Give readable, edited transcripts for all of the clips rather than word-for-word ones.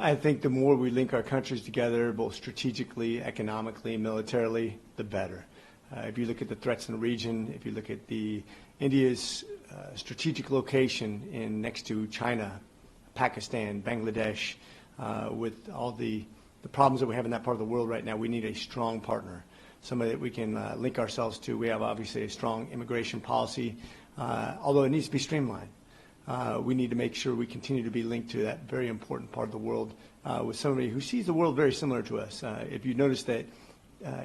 I think the more we link our countries together, both strategically, economically, militarily, the better. If you look at the threats in the region, if you look at India's strategic location next to China, Pakistan, Bangladesh, with all the problems that we have in that part of the world right now, we need a strong partner, somebody that we can link ourselves to. We have obviously a strong immigration policy, although it needs to be streamlined. We need to make sure we continue to be linked to that very important part of the world with somebody who sees the world very similar to us. If you notice that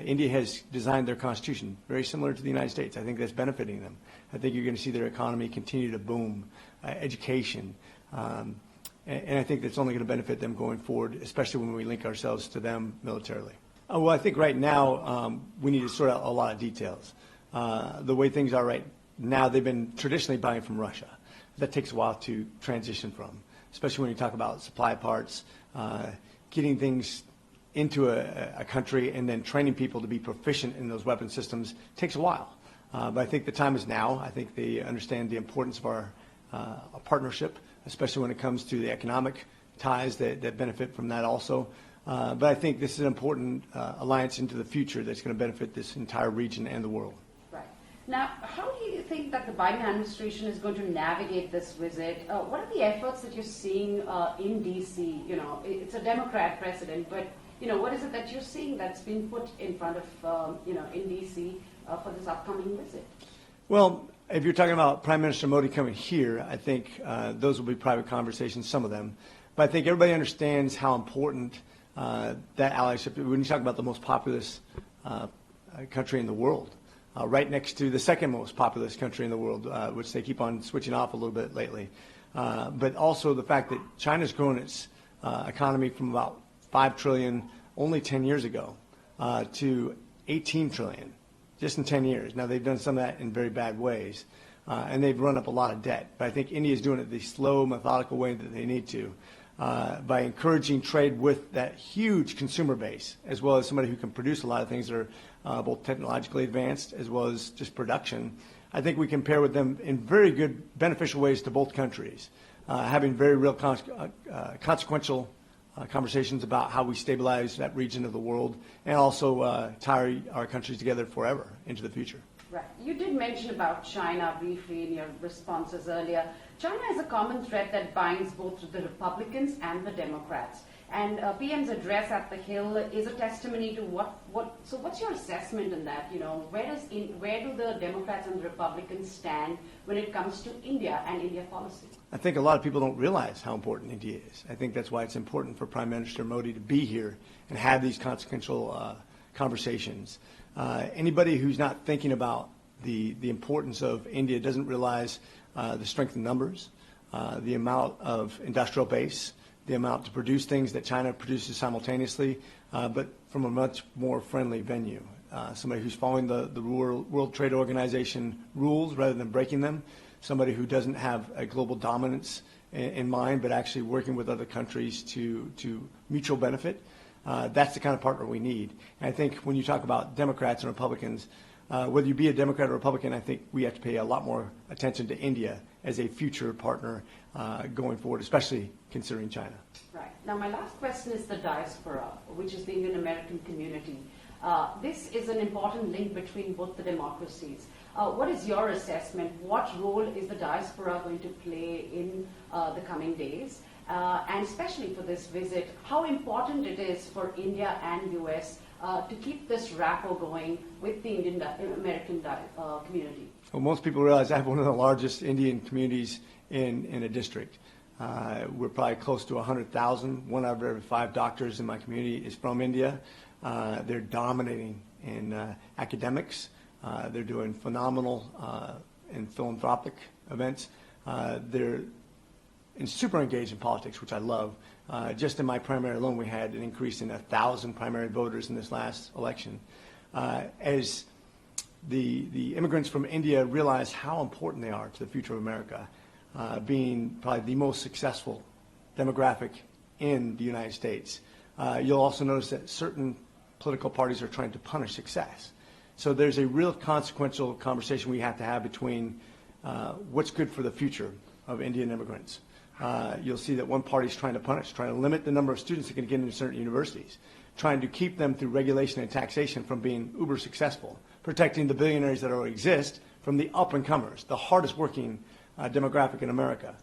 India has designed their constitution very similar to the United States, I think that's benefiting them. I think you're going to see their economy continue to boom, education, and I think that's only going to benefit them going forward, especially when we link ourselves to them militarily. Well, I think right now we need to sort out a lot of details. The way things are right now, they've been traditionally buying from Russia. That takes a while to transition from, especially when you talk about supply parts, getting things into a country and then training people to be proficient in those weapon systems takes a while. But I think the time is now. I think they understand the importance of our partnership, especially when it comes to the economic ties that benefit from that also. But I think this is an important alliance into the future that's going to benefit this entire region and the world. Right. Now, how do you think that the Biden administration is going to navigate this visit? What are the efforts that you're seeing in D.C.? You know, it's a Democrat president, but you know, what is it that you're seeing that's been put in front of, in D.C. For this upcoming visit? Well, if you're talking about Prime Minister Modi coming here, I think those will be private conversations, some of them. But I think everybody understands how important that allyship, when you talk about the most populous country in the world, right next to the second most populous country in the world, which they keep on switching off a little bit lately. But also the fact that China's grown its economy from about 5 trillion only 10 years ago to 18 trillion just in 10 years. Now, they've done some of that in very bad ways, and they've run up a lot of debt. But I think India is doing it the slow, methodical way that they need to by encouraging trade with that huge consumer base, as well as somebody who can produce a lot of things that are both technologically advanced as well as just production. I think we can pair with them in very good, beneficial ways to both countries, having very real consequential conversations about how we stabilize that region of the world and also tie our countries together forever into the future. Right. You did mention about China briefly in your responses earlier. China is a common thread that binds both the Republicans and the Democrats. And PM's address at the Hill is a testimony to so what's your assessment in that? You know, where do the Democrats and the Republicans stand when it comes to India and India policy? I think a lot of people don't realize how important India is. I think that's why it's important for Prime Minister Modi to be here and have these consequential conversations. Anybody who's not thinking about the importance of India doesn't realize the strength in numbers, the amount of industrial base, the amount to produce things that China produces simultaneously, but from a much more friendly venue. Somebody who's following the World Trade Organization rules rather than breaking them. Somebody who doesn't have a global dominance in mind, but actually working with other countries to mutual benefit. That's the kind of partner we need. And I think when you talk about Democrats and Republicans, whether you be a Democrat or Republican, I think we have to pay a lot more attention to India as a future partner going forward, especially considering China. Right. Now, my last question is the diaspora, which is the Indian American community. This is an important link between both the democracies. What is your assessment? What role is the diaspora going to play in the coming days? And especially for this visit, how important it is for India and U.S. To keep this rapport going with the Indian American community? Well, most people realize I have one of the largest Indian communities in a district. We're probably close to 100,000. 1 out of every 5 doctors in my community is from India. They're dominating in academics. They're doing phenomenal in philanthropic events. They're super engaged in politics, which I love. Just in my primary alone, we had an increase in 1,000 primary voters in this last election. As the immigrants from India realize how important they are to the future of America, being probably the most successful demographic in the United States. You'll also notice that certain political parties are trying to punish success. So there's a real consequential conversation we have to have between what's good for the future of Indian immigrants, you'll see that one party is trying to punish, trying to limit the number of students that can get into certain universities, trying to keep them through regulation and taxation from being uber successful, protecting the billionaires that already exist from the up-and-comers, the hardest working demographic in America.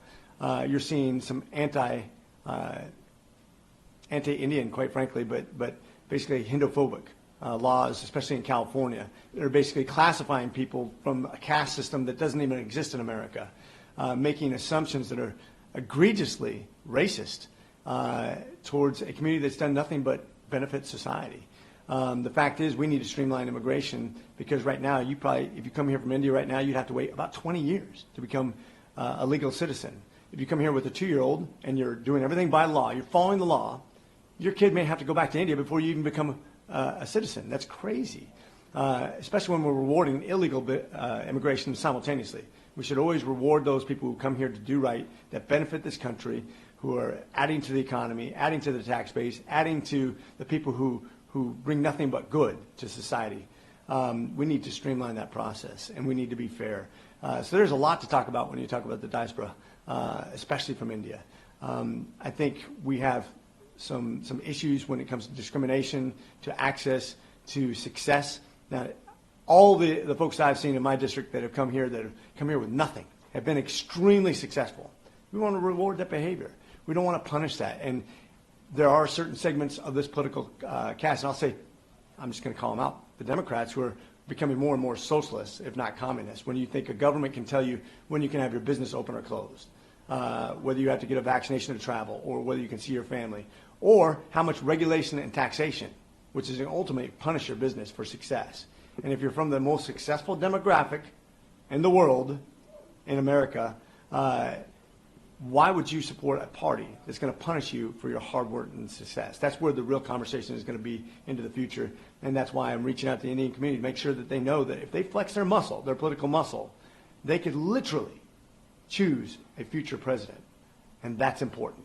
You're seeing some anti-Indian, quite frankly, but basically Hindophobic laws, especially in California, that are basically classifying people from a caste system that doesn't even exist in America, making assumptions that are egregiously racist towards a community that's done nothing but benefit society. The fact is, we need to streamline immigration because right now, if you come here from India right now, you'd have to wait about 20 years to become a legal citizen. If you come here with a 2-year-old and you're doing everything by law, you're following the law, your kid may have to go back to India before you even become a citizen. That's crazy, especially when we're rewarding illegal immigration simultaneously. We should always reward those people who come here to do right, that benefit this country, who are adding to the economy, adding to the tax base, adding to the people who bring nothing but good to society. We need to streamline that process, and we need to be fair. So there's a lot to talk about when you talk about the diaspora, especially from India. I think we have some issues when it comes to discrimination, to access, to success. Now, all the folks I've seen in my district that have come here with nothing have been extremely successful. We want to reward that behavior. We don't want to punish that. And there are certain segments of this political cast, and I'll say, I'm just going to call them out, the Democrats, who are becoming more and more socialists, if not communists, when you think a government can tell you when you can have your business open or closed, whether you have to get a vaccination to travel, or whether you can see your family, or how much regulation and taxation, which is ultimately punish your business for success. And if you're from the most successful demographic in the world, in America, why would you support a party that's going to punish you for your hard work and success? That's where the real conversation is going to be into the future. And that's why I'm reaching out to the Indian community to make sure that they know that if they flex their muscle, their political muscle, they could literally choose a future president. And that's important.